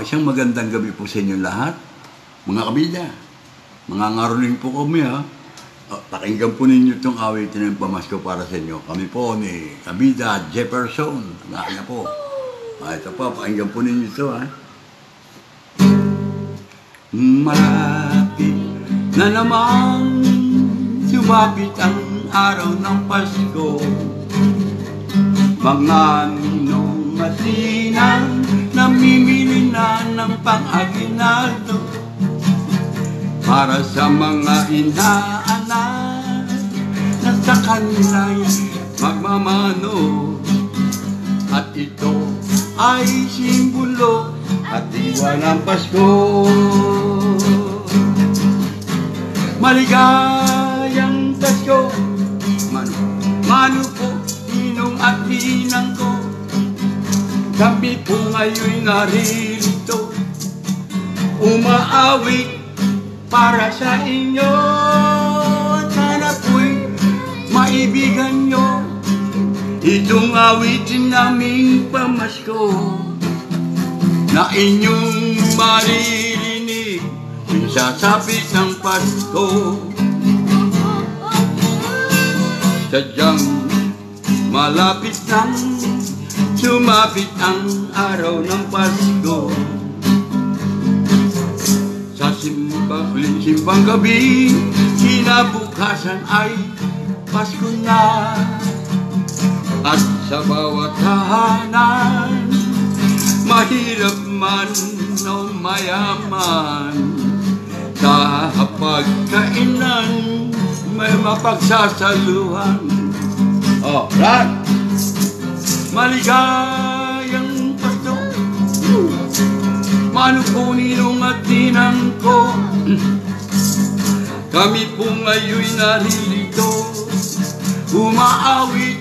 Isang magandang gabi po sa inyo lahat, mga kabida. Mga ngaroling po kami ha. Pakinggan po ninyo itong awitin ng pamasko para sa inyo. Kami po ni Kabida Jefferson. Nakakaya po. Ito po, pakinggan po ninyo ito ha. Malapit na naman sumapit ang araw ng Pasko. Mga ninong masinang namimili na ng pang-aginaldo para sa mga inaanak na sa kanila'y magmamano. At ito ay simbolo at diwa ng Pasko. Maligayang Pasko, mano po, ninong at ninang ko. Kami po ngayon'y naririto, umaawit para sa inyo. Sana po'y maibigan nyo itong awitin naming pamasko, na inyong maririnig sasapit ng Pasko. Sadyang malapit nang sumapit ang araw ng Pasko. Sa simbang gabi, kinabukasan ay Pasko na. At sa bawat tahanan, mahirap man o mayaman, sa pagkainan may mapagsasaluhan. Right! Maligayang Pasko, mano po ninong at ninang ko. Kami po ngayon'y naririto, umaawit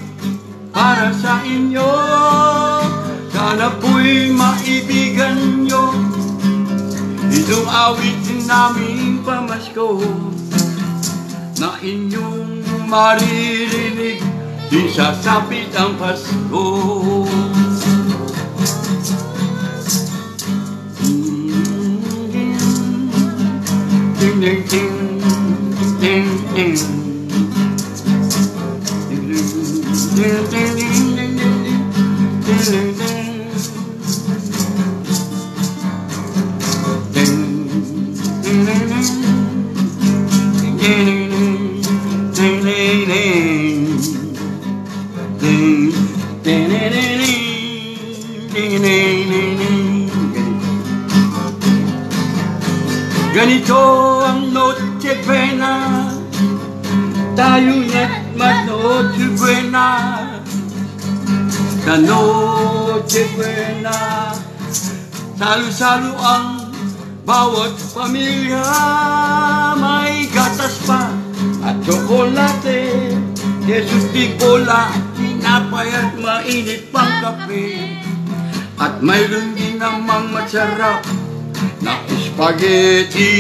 para sa inyo. Sana po'y maibigan nyo itong awitin naming pamasko, na inyong maririnig di sasapit ang Pasko. Ding ding ding ding ding ding ding ding ding ding. Ganito ang Noche Buena, tayo'y mag-Noche Buena. Sa Noche Buena, salo-salo ang bawat pamilya. May gatas pa at tsokolate, Jesus di cola, tinapay at mainit pang kape. At mayroon din namang masarap na spaghetti.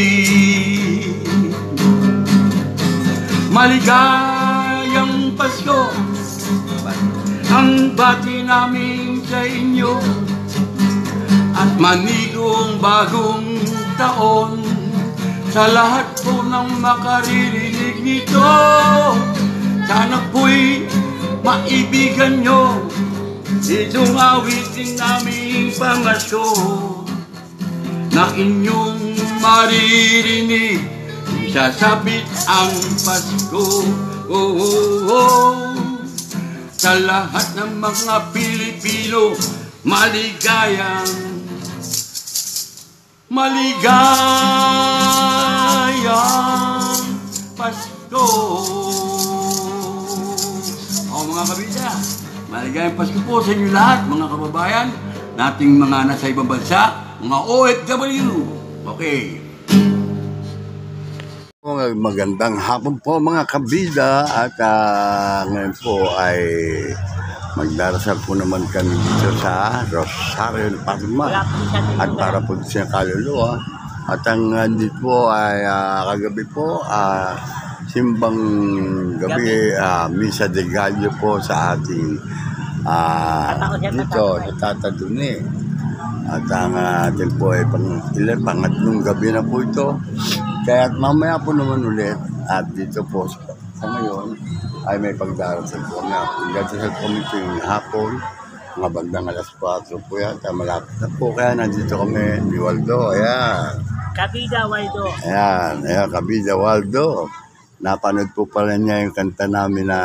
Maligayang Pasko ang bati namin sa inyo, at manigong bagong taon sa lahat po ng makaririnig nito. Sana po'y maibigan nyo itong awitin naming pamasko, na inyong maririnig sasapit ang Pasko. Oh, oh, oh. Sa lahat ng mga Pilipino, maligayang Pasko. Mga kabida, maligayang Pasko po sa inyo lahat, mga kababayan nating mga nasa ibang bansa, mga OFW. Okay. Magandang hapon po mga kabida, at ngayon po ay magdarasal po naman kami dito sa Rosario de Palma, at para po sa kaluluwa. At ang dito po ay kagabi po simbang gabi, Misa de Gallo po sa ating dito sa Tata Duni. At ang atin po ay pangatlong gabi na po ito. Kaya mamaya po naman ulit. At dito po sa ngayon ay may pagdarasal po kami. Pagdarasal po kami yung hapon. Mga bandang alas 4 po yata. Malapit na po. Kaya nandito kami ni Waldo. Ayan. Kabida Waldo. Ayan. Ayan. Kabida Waldo. Napanood po pala niya yung kanta namin na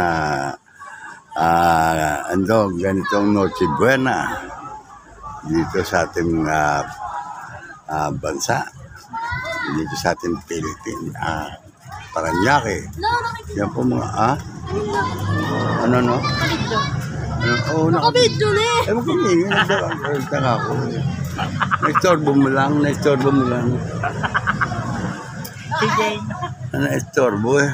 ganitong Noche Buena dito sa ating bansa, dito sa ating Philippines, Paranaque. Yan po mga, ano? Oo, Nakabidyo na eh. Ewan ko niya, yun ang taka ko. Na-istorbo mo lang. Si Jane. Na-istorbo eh.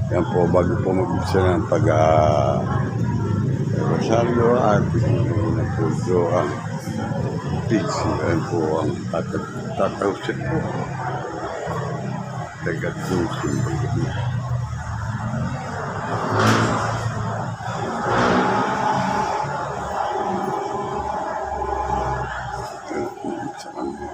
Yan po, bago po mag-umpisa ng Rosario at na po ito ang pizza. Yan po ang tatawsin po. Tagatong simbang gabi. Sa kanila.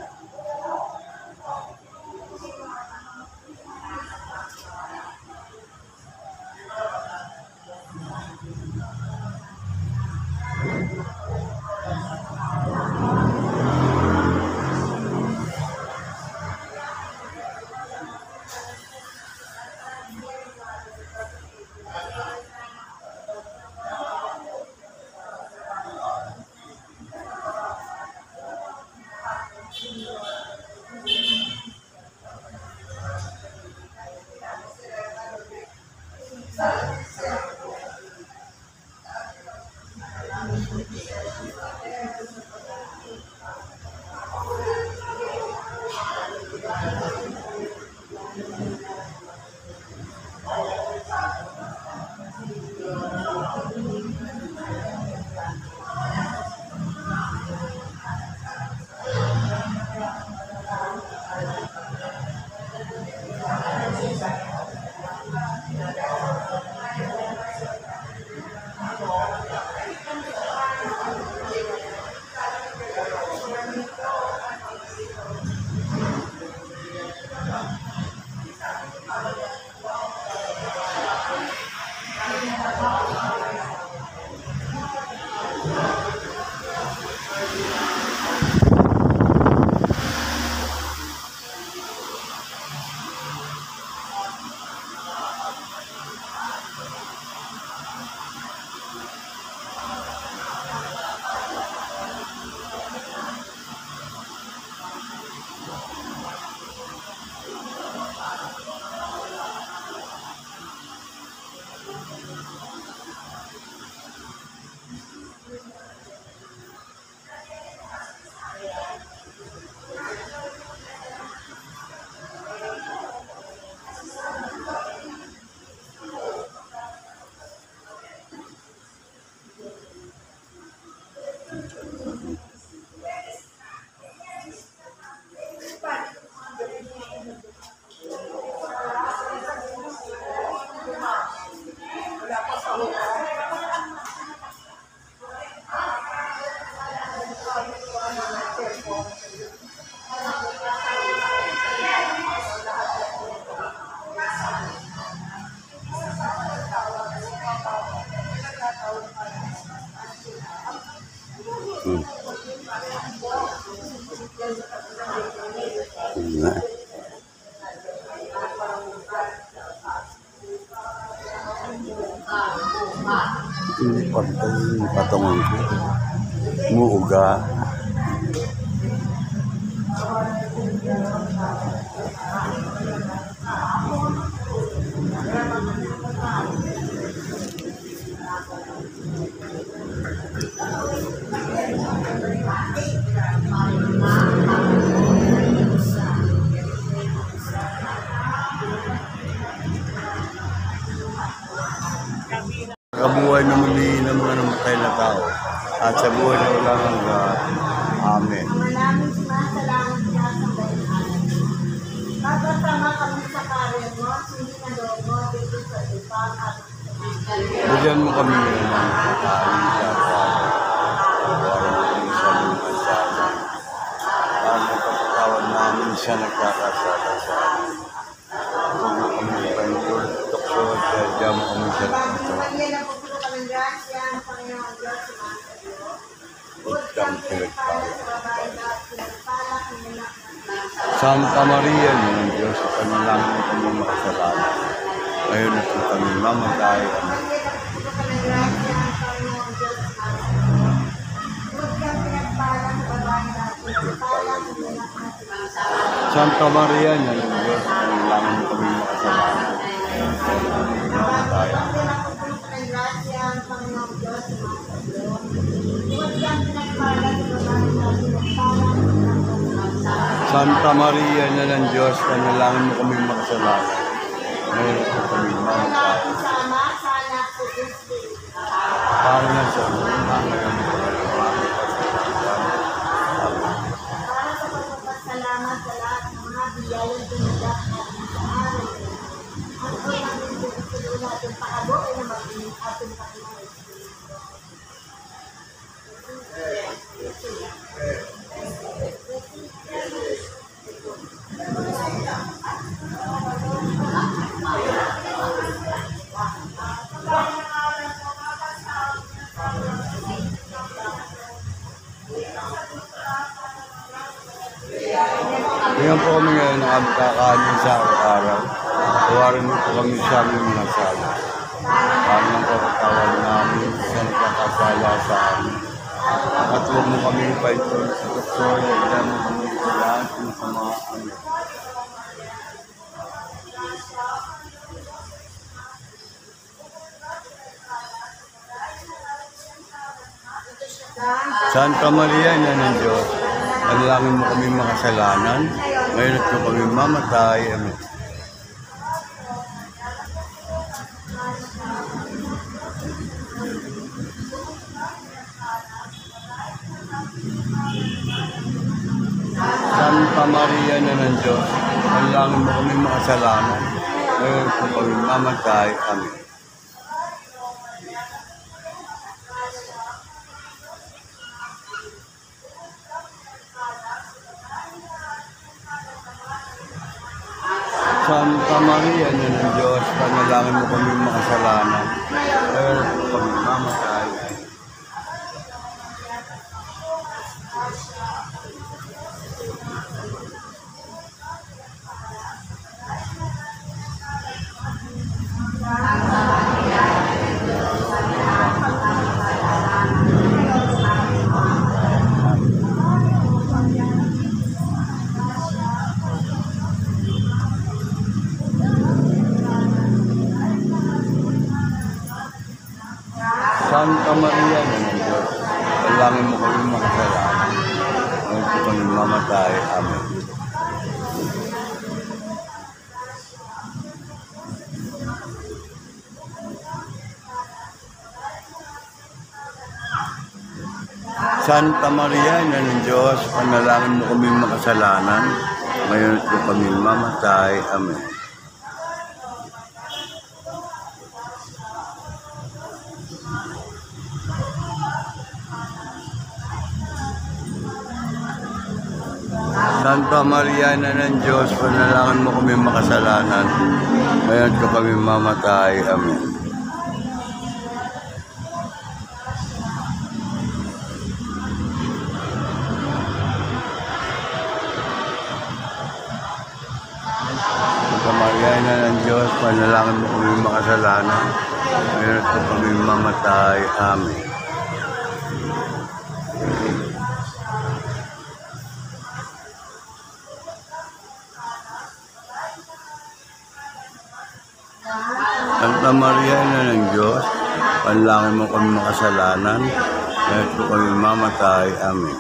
Hindi patungan ko. Muuga. Kabuhay na muli ng mga namatay na tao at sa buhay na wala hanggan. Amen. Maraming salamat sa bayhan. Magkasama kami sa karir mo, hindi na loob mo, dito sa ipang at Bigyan mo kami ng pagkain sa sa nagkakasala sa amin. Huwag mo kami ipahintol, tukso at sadya mo kami sa ito. Huwag kang pinagpala. Santa Maria, ng Diyos, sa panalangin mo kami makasalanan. Ngayon na po kami mamatay. Santa Maria, ng Diyos, sa panalangin mo kami makasalanan. Mamatay. Santa Maria na ng Diyos, panalangin mo kami makasalanan. Ngayon po kami mamatay. Para na sa mga ngayon po kami mamatay. Para sa pagpapasalamat sa lahat ng mga biyayang dumadak sa araw. Ang unang pinagpapasalo natin pakabuhay na mag-inig ating Panginoon. Ngayon po kami ngayon nakakakanin sa araw-araw. Tawarin mo po kami sa aming mga sala. Para ng pagkatawad namin sa nagkakasala sa amin. At huwag mo kami ipahintol sa tukso, yan mo kami lahat sa mga amin. Santa Maria na ng Diyos, panalangin mo kami makasalanan, ngayon at kung kami mamatay. Amen. Santa Maria na ng Diyos, panalangin mo kami makasalanan, ngayon at kung kami mamatay. Amen. Santa Maria na ng Diyos, panalangin mo kami makasalanan, ngayon at kung kami mamatay. Santa Maria na ng Diyos, panalangin mo kami makasalanan, ngayon po kami mamatay. Amen. Santa Maria na ng Diyos, panalangin mo kami makasalanan, ngayon po kami mamatay. Amen. Santa Maria na ng Diyos, panalangin mo kami makasalanan, ngayon ko kami mamatay. Amen. Santa Maria na ng Diyos, panalangin mo kami makasalanan, ngayon ko kami mamatay. Amen. Santa Maria na ng Diyos, panalangin mo kami makasalanan, ngayon po kami mamatay. Amen.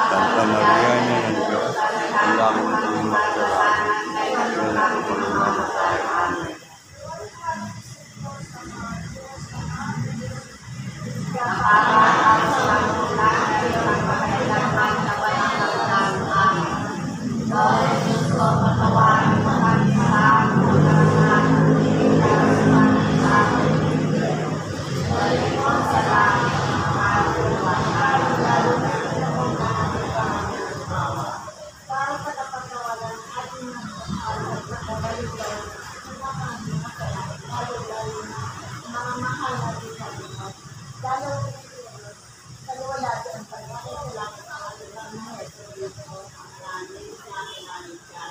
Santa Maria na ng Diyos, panalangin mo kami makasalanan, ngayon po kami mamatay. Amen. mga mahal natin sa Diyos. Lalo sa wala din ang pagkakas sa lahat ng mga lugar na ito dito ang langit sa langit ka.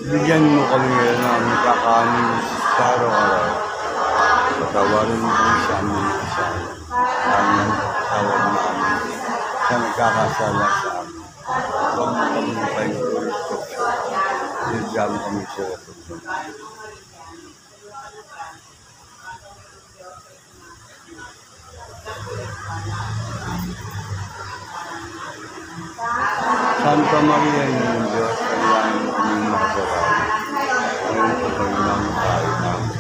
Bigyan mo kami ngayon ng kakanin sa araw-araw. Patawarin mo kami sa aming kasala. Kanyang patawad mo kami sa nagkakasala sa amin. Huwag mo kami paikulit ko. Bigyan mo kami sa tutulong. Santa Maria, ng Diyos, kailangan mo kaming makasalanan. Ngayon sa Panginoon tayo namin.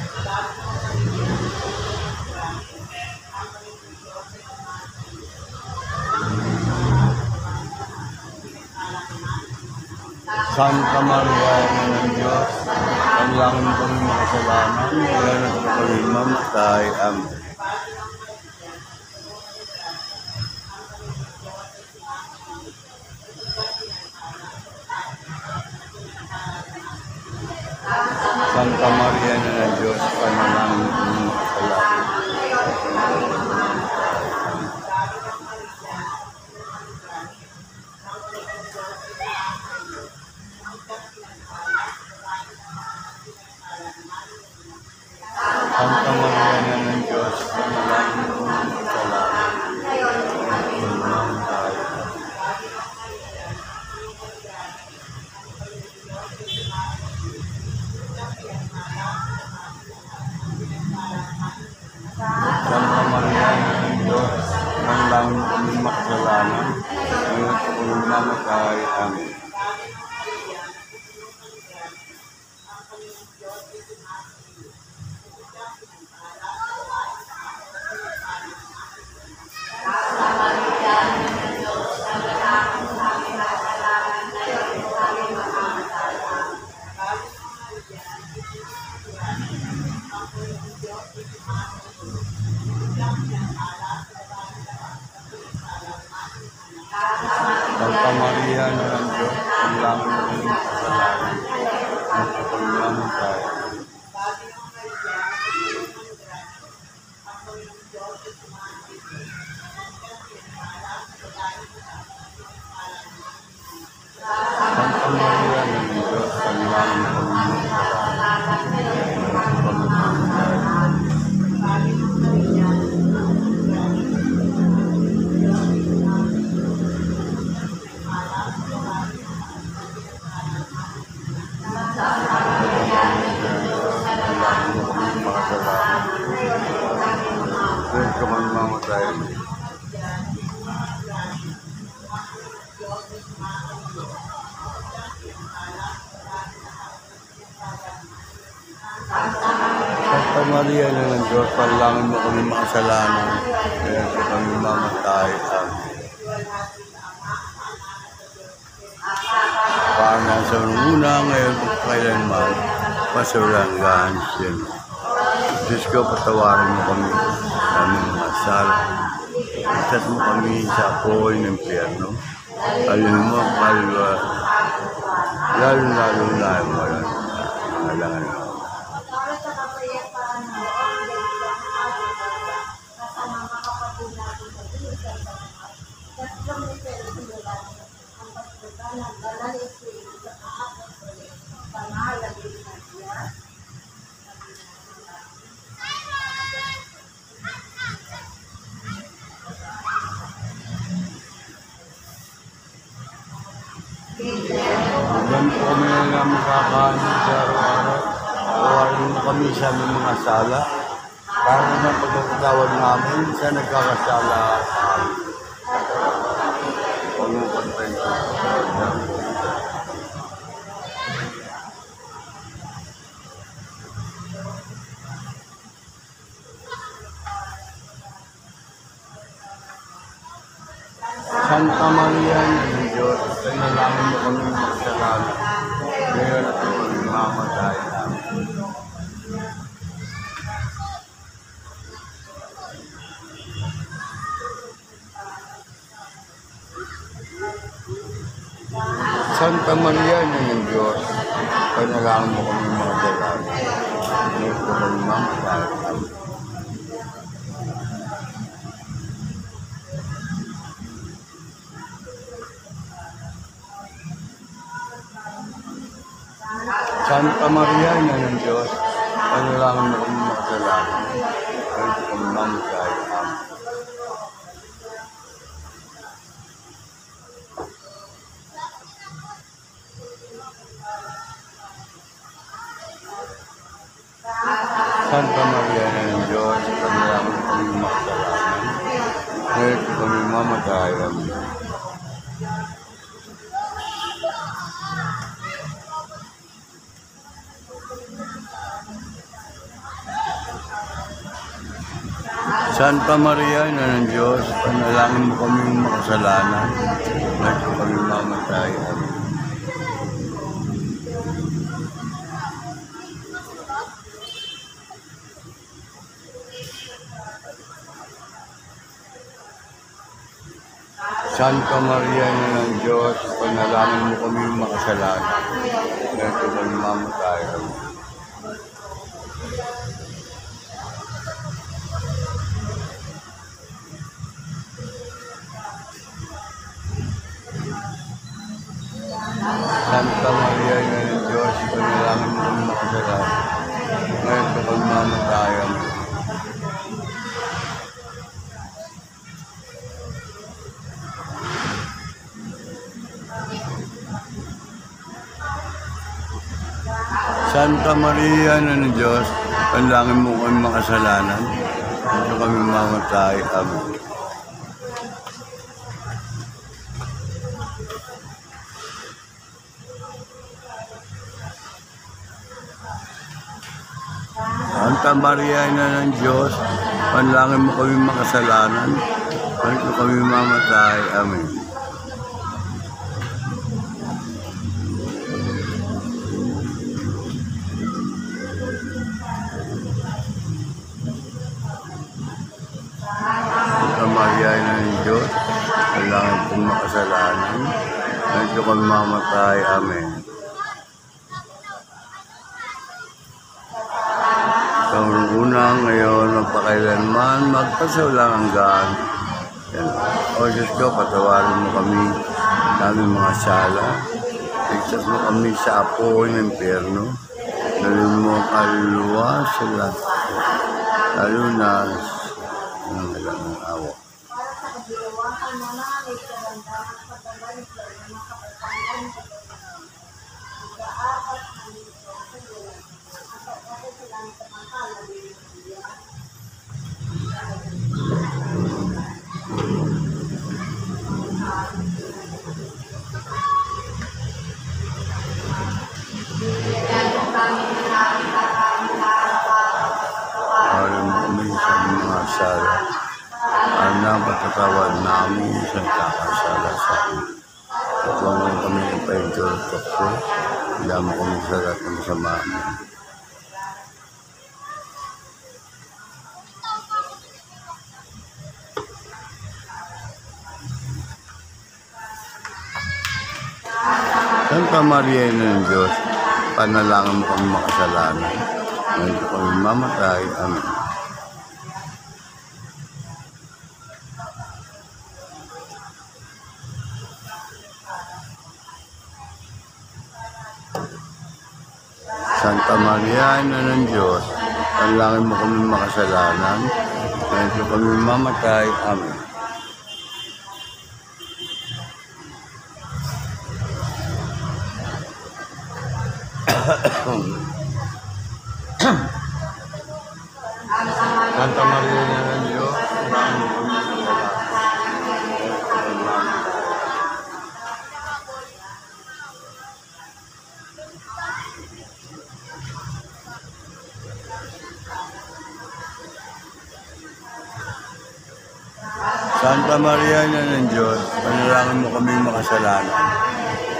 Santa Maria, ng Diyos, kailangan mo kaming makasalanan. Ngayon sa Panginoon tayo namin. Santa Maria ng Diyos, panalangin mo ng makasalanan. Santa Maria ng Diyos, panalangin mo ng Santa Maria ng Diyos, panalangin mo ng makasalanan. Ngayon sa pagmamatay. Amen. Santa Maria ng Diyos, panalangin mo ng makasalanan. Ngayon sa pagmamatay. Santa Maria ng Diyos, panalangin mo ng makasalanan. Ngayon sa pagmamatay. Ngayon sa pagmamatay. Santa Maria ng Diyos, panalangin mo kami makasalanan. Ngayon sa pagmamatay. Amen. Para sa una, ngayon at kailanman, pasawalang siya. Diyos ko, patawarin mo kami sa aming mga sala. Itas mo kami sa apoy ng impyerno. Alin mo ang kalwa, lalo na ang mga langan mo. Para sa kapayapaan mo, ang ganda ng ating kasama mga kapatid natin sa Diyos sa Panginoon. Katlong ni Peliculan, ang pagpunta ng Banal na Espiritu sa kahapas ulit, pangalagin na siya. Hanggang po kami na makakanin sa araw-araw. Tawarin mo kami sa aming mga sala. Para naman pagkakatawad namin sa nagkakasala sa amin. Huwag mo kontrento sa kanya. Santa Maria ng Diyos, panalangin mo kami makasalanan. Ngayon at sa pagmamatay namin. Santa Maria ng Diyos, panalangin mo kami mga dalangin. Ngayon po kami mamatay. Amen. Santa Maria, Ina ng Diyos, panalangin mo kami mga dalangin. Ngayon po kami mamatay. Amen. Santa Maria, Ina ng Diyos, panalangin mo kami mga dalangin. Ngayon po kami mamatay. Amen. Santa Maria, Ina ng Diyos, panalangin mo kami makasalanan. Ngayon po kami mamatay. Amen. Santa Maria, Ina ng Diyos, panalangin mo kami makasalanan. Ngayon po kami mamatay. Amen. Santa Maria, Ina ng Diyos, panalangin mo kami makasalanan. Ngayon po kami mamatay. Amen. Santa Maria, Ina ng Diyos, panalangin mo kami makasalanan. Ngayon po kami mamatay. Amen. Santa Maria, Ina ng Diyos, panalangin mo kami makasalanan. Ngayon po kami mamatay. Amen. Santa Maria, Ina ng Diyos, panalangin po makasalanan. Ngayon po kami mamatay. Amen. Sa una ngayon, magpakailanman, magpasawalang hanggan. O Diyos ko, patawarin mo kami ng aming mga sala. Ligtas mo kami sa apoy ng impyerno. Dalhin mo ang kaluluwa sa lahat. Lalo na ng alam ng awa. Para sa kabiluwasan mo na, may kagandahan sa tagalit ng mga kapatanggan sa pagkakas. Ika-apat ang ito sa bulan. At pagkakit sila ang kapangkala ng Biblia. Alam mo kami sa mga sala. Ang patatawad namin sa kakasala sa amin. Patuwangan kami ng pahinturot ko. Hila mo kami sa lahat ng masama. Santa Maria, Ina ng Diyos, panalangin mo kami makasalanan. Ngayon po kami mamatay. Amen. Santa Maria, Ina ng Diyos, panalangin mo kami makasalanan. Ngayon po kami mamatay. Amen. Santa Maria, Ina ng Diyos, panalangin mo kami makasalanan. Santa Maria, Ina ng Diyos, panalangin mo kami makasalanan.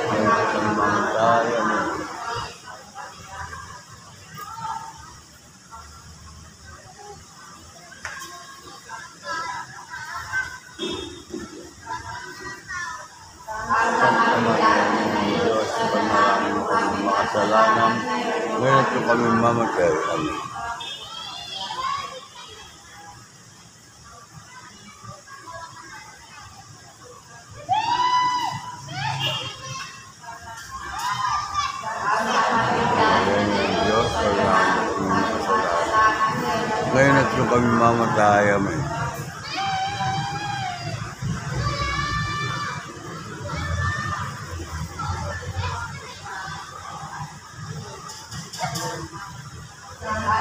Ngayon po kami mamatay. Amen. Santa Maria, Ina ng Diyos, panalangin mo kami makasalanan. kasalanan. Ngayon po kami mamatay. Amen. Diyos, salamat po ng kasalanan. Ngayon at nung kami mamatay, amen.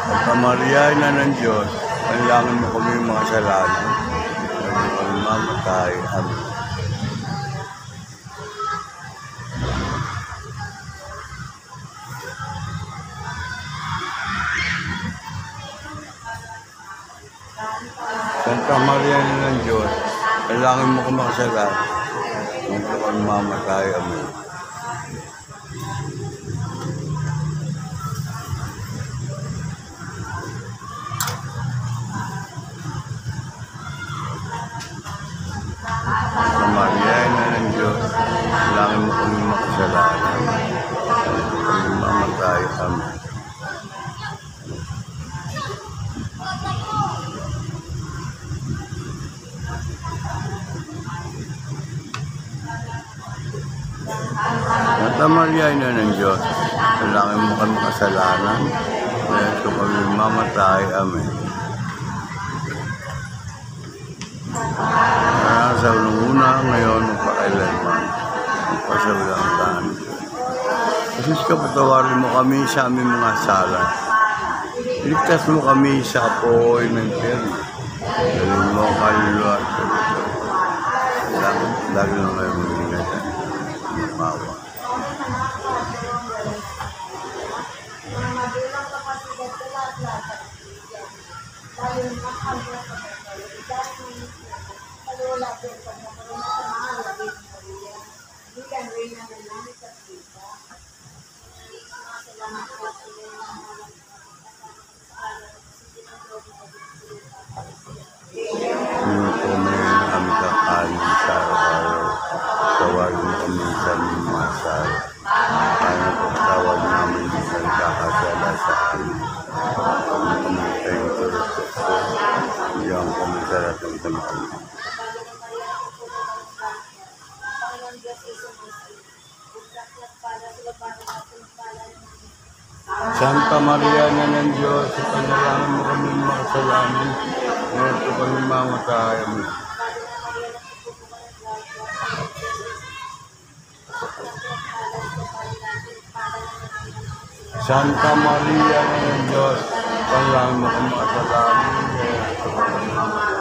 Santa Maria, Ina ng Diyos, panalangin mo kami mga kasalanan. Ngayon at kami mamatay, amen. Santa Maria ng Diyos, panalangin mo kami makasalanan. Ngayon kami mamatay, amen. Santa Maria ng Diyos, panalangin mo kami makasalanan. Ngayon kami mamatay, amen. Santa Maria, Ina ng Diyos, panalangin mo kami kasalanan, ngayon kung kami mamatay, amen. Sa unang-una, ngayon, magpakailanman, magpasawalang tahan. Jesus ka, patawarin mo kami sa aming mga sala. Iligtas mo kami sa apoy ng infierno. Dalhin mo ang kaluluwa at kaluluwa. Lagi na ngayon magbigatan. Mawa. Kami kakain sa araw-araw. Tawarin mo kami sa aming mga sala. Kaya pagtawag namin sa nagkakasala sa amin. Kami kami tayong tulad sa ito. Diyan kami sa lahat ng tamang. Santa Maria na ng Diyos, panalangin mo kami makasalanan. Ngayon po kami mamatay, amen. Santa Maria na ng Diyos, panalangin mo kami makasalanan. Ngayon po kami mamatay.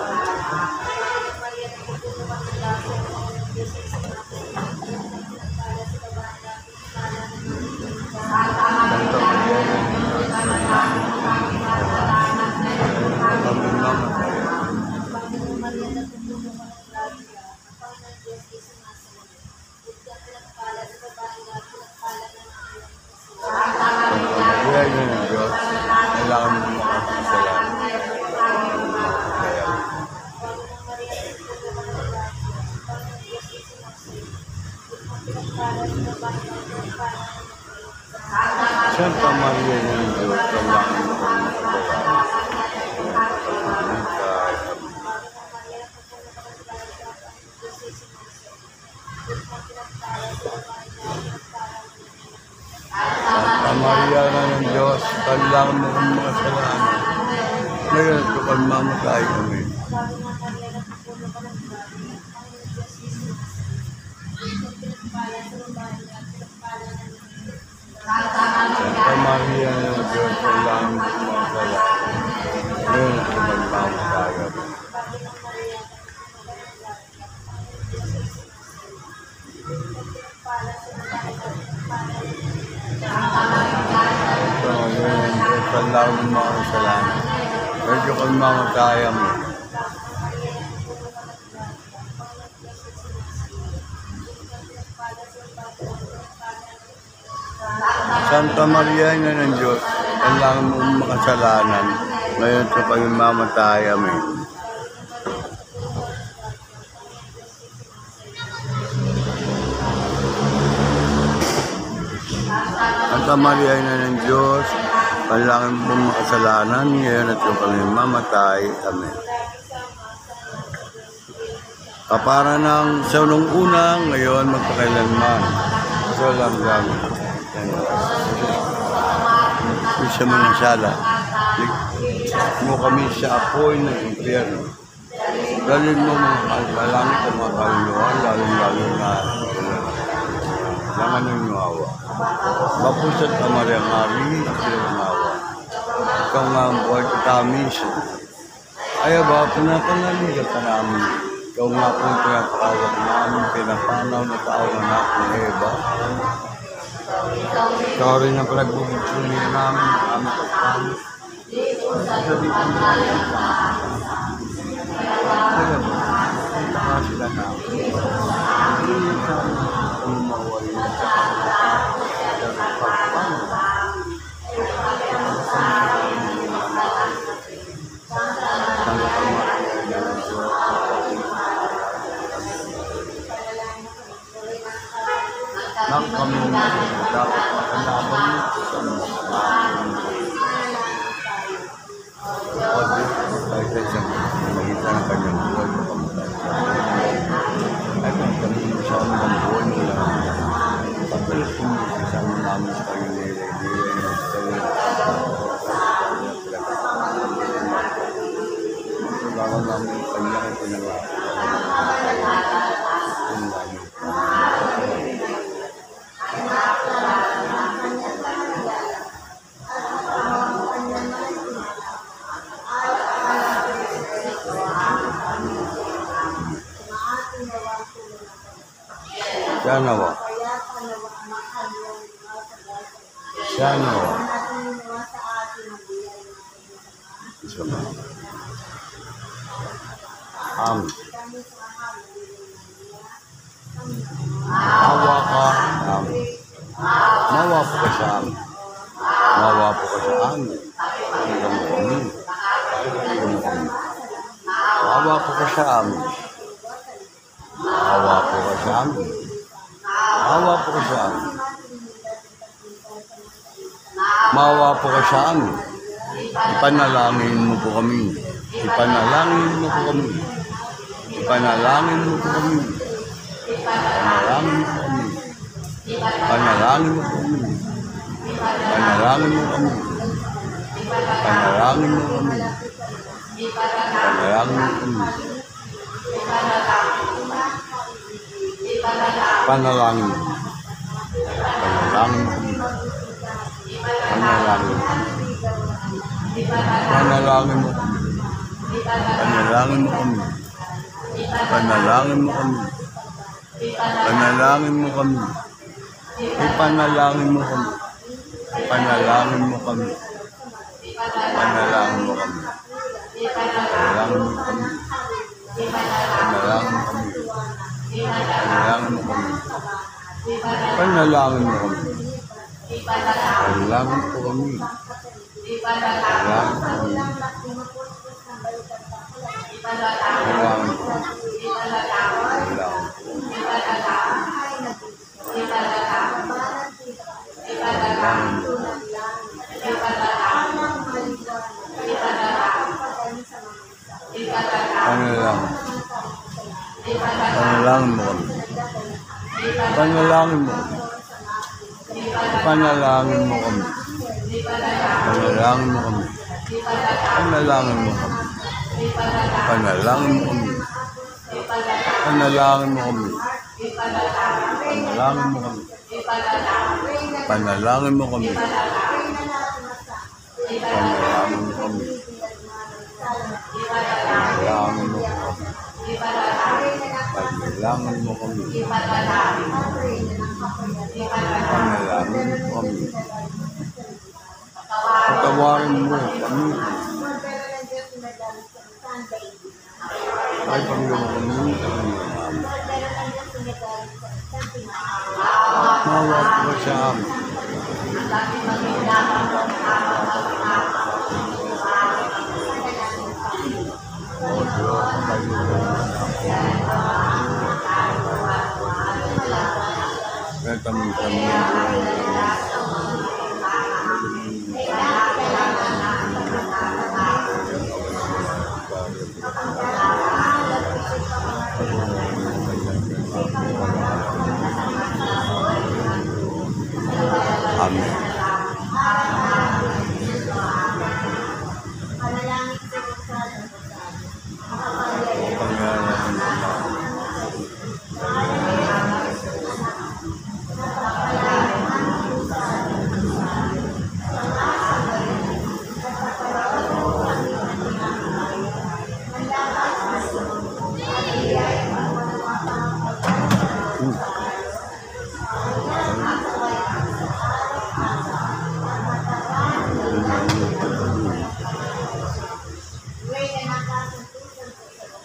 Santa Maria na ng Diyos, panalangin mo kami makasalanan. Kaya yun ang Diyos, kailangan mo makasalanan. Santa Maria ng Diyos, kailangan mo makasalanan. Santa Maria na ng Diyos, kailangan mo kami makasalanan. Ngayon ito kami mamatay, amen. Santa Maria na ng Diyos, kailangan mo kami makasalanan. Ngayon ito kami mamatay, amen. Kailangan mo mga kasalanan. Medyo kami mamatay, amen. Santa Maria na ng Diyos, kailangan mo makasalanan. Ngayon ito kami mamatay, amen. Santa Maria na ng Diyos, panalangin po mga kasalanan, ngayon at kung kami mamatay. Amen. Kapara ng sa nung una, ngayon magpakailanman. So lang. Sa mga sala, mo kami sa apoy ng impyerno. Dalhin mo mga kalangit at mga kaluluhan, lalo na langan ng awa. Mapusat ka Mariang Ari, silang awa. Ikaw nga ang buhay katamis. Ay ba, pinapangaligap ka namin. Ikaw nga po ang pinapakawag namin, pinapanaw na tao na natin Eva. Ikaw rin ang pinagbubugtuli namin, aming pagkakas. Sabi ko namin sila namin. Hindi sa umaway sa nang kami dapat makalaban sa mga sa magitan ng kanyang buhay na pamatay. Ay kung kami sa amin ang buhay nila, pagkalas kung kasama namin sa kanyang nilay-nilay ng sayo. Kailangan namin ang kanyang pinalaman. Sanawa. Sama. Mawa ka. Mawa po ka sa amin. Mawa po ka sa amin. Mawa po ka sa amin. Mawa po ka sa amin. Mawa po ka sa amin. Mawa po ka sa amin. Ipanalangin mo po kami. Ipanalangin mo po kami. Ipanalangin mo po kami. Ipanalangin mo po kami. Ipanalangin mo po kami. Ipanalangin mo kami. Ipanalangin mo kami. Ipanalangin mo kami. Panalangin mo. Panalangin mo. Panalangin mo. Panalangin mo. Panalangin mo kami. Panalangin mo kami. Panalangin mo kami. Ipanalangin mo kami. Panalangin mo kami. Panalangin mo kami. Panalangin mo kami. Panalangin mo kami. Panalangin mo kami. Panalangin mo kami. Panalangin po kami. Panalangin po kami. Panalangin po kami. Panalangin mo kami. Panalangin mo. Panalangin mo kami. Panalangin mo kami. Panalangin mo kami. Panalangin mo kami. Panalangin mo kami. Panalangin mo kami. Panalangin mo kami. Panalangin mo kami. Panalangin mo kami. Panalangin mo kami. Panalangin mo kami. Patawarin mo kami. Ay Panginoon kami. Mawag mo sa amin. Kaya kami Amen. Panalangin sa Rosario.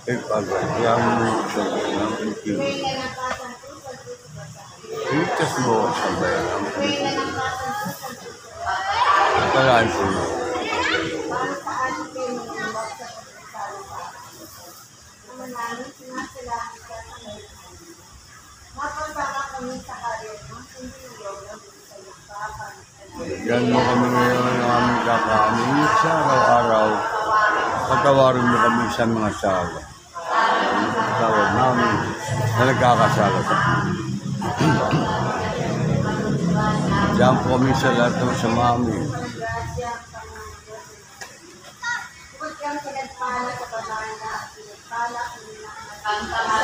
Ipagagyam mo sa bayan ng Pilipinas. Iligtas mo sa bayan ng Pilipinas. Talaan ko mo. Yan mo kami ngayon ng aming kakanin sa araw-araw. Patawarin mo kami sa mga sala. Tawag namin na nagkakasala sa amin. Diyan po kami sa lahat ng sama amin.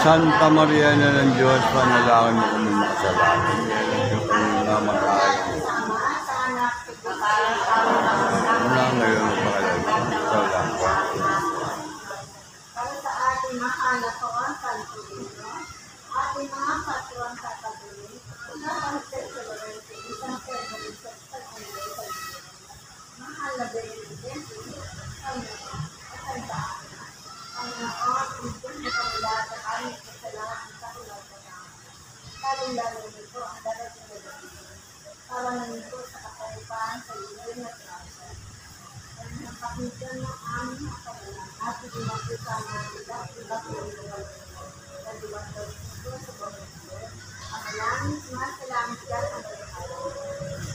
Santa Maria na ng Diyos, panalangin mo kami makasalanan. Yung kami na mag-aayos. Mula ngayon ang pakalaman. Salamat. Para sa ating mahal na kawasan po dito, ating mga patuwang katabunin, napansin sa Lorente, isang February sa Pag-uwi sa Diyos. Mahal na Benedicte, kami, at ang daan. Ang naon, ibig na kami lahat ang aming kasalanan sa kinagpanahan. Lalong-lalo nito ang darating na gabi. Para nandito sa kapayapaan sa iloy na trasa. At napakinggan ng aming makawalan at pinakisama nila iba ko yung lugar na diwatag ito sa bawat ang langit salamat ka sa pagkakaroon.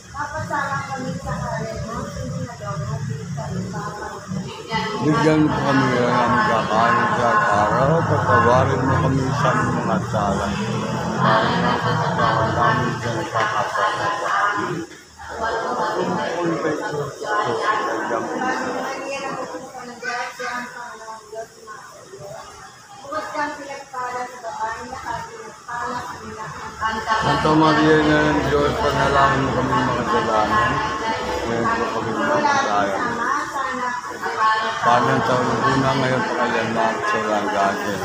Kapasama kami sa karin mo, hindi na daw natin sa ipapang. Bigyan mo kami ng aming kakanin sa araw. Patawarin mo kami sa mga sala. Para na sa pagkakaroon namin sa nagkakasala sa amin. Kung pa ito, Santa Maria na ng Diyos, panalangin mo kami makasalanan. Ngayon po kami makasalanan. Parang sa una ngayon pakalaman sa langgasin.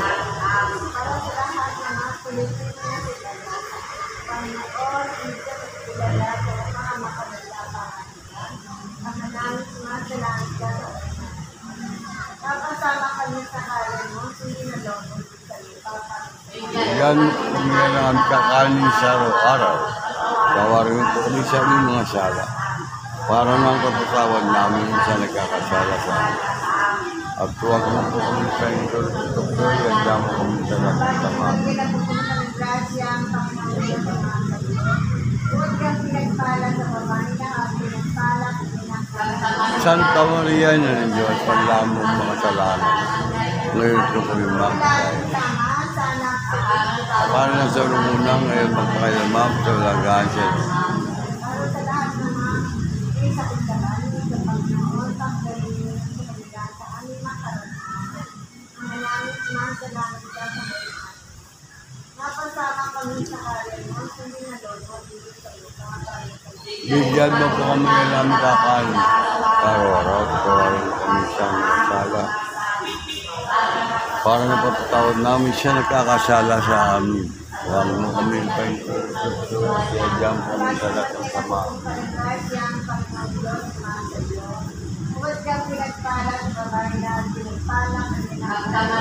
Kapasama kami sa kalan mo, hindi na loob sa ipapang. Yan kami na ang kakanin sa araw-araw. Tawarin mo po kami sa aming mga sala. Para nang kapatawad namin sa nagkakasala sa amin. At tuwag mo po kami sa inyo sa doktor, yan dyan mo kami sa lahat ng tama. Santa Maria na ng Diyos, panlamong mga kasalanan. Ngayon po kami makasalanan. Para na sa unang ngayon magpakailamam sa langgasin. Bigyan mo po kami ng aming kakain. Araw-araw, tawarin mo kami sa mga sala. Para napatatawad namin siya nagkakasala sa amin. Huwag mo kami kaya dyan kami sa lahat ng sama. Huwag kang pinagpala sa babae na pinagpala ang pinagpala.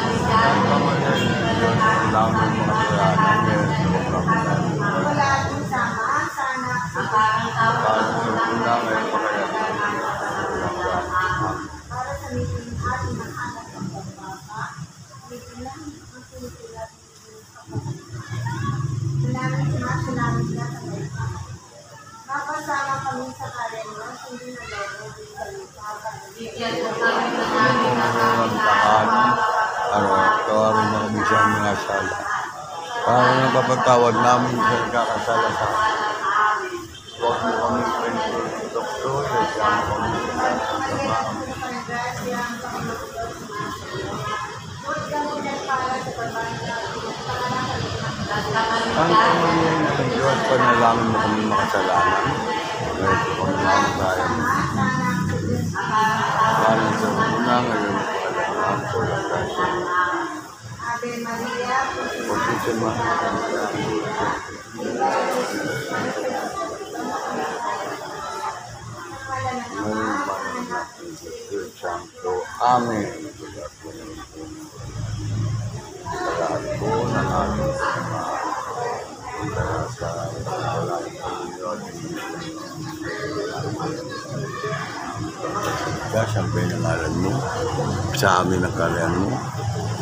Lang mo mga kasalanan ngayon sa pagkakasalan. Wala akong sama, sana Para sa una ngayon pakailamam. para sa meeting ating anak ng pagbaba, meeting lang ang sinipilat salamat na sa may kapasama kami sa karen mo, hindi na daw sa lupa. Tawarin mo kami sa mga sala. Para napapatawad namin sa nagkakasala sa amin. Huwag mo kami doktor, sa ang pamilya ng Diyos, panalangin mo kami makasalanan. Ngayon po kami nakakaya mo. Parang sa una, ngayon po alam po lang kasi. Ave Maria, Purisima. Ngayon pa natin sa Diyos Santo. Amen. Lahat po ng ating sa walang Panginoon. Ang pinangalan mo, sa amin ang kalayan mo,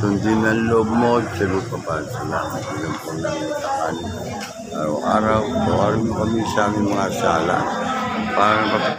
sundin ang loob mo, sagot pa pa sa langit. Ilang po namin sa araw-araw, tuwarin mo kami sa aming mga sala, para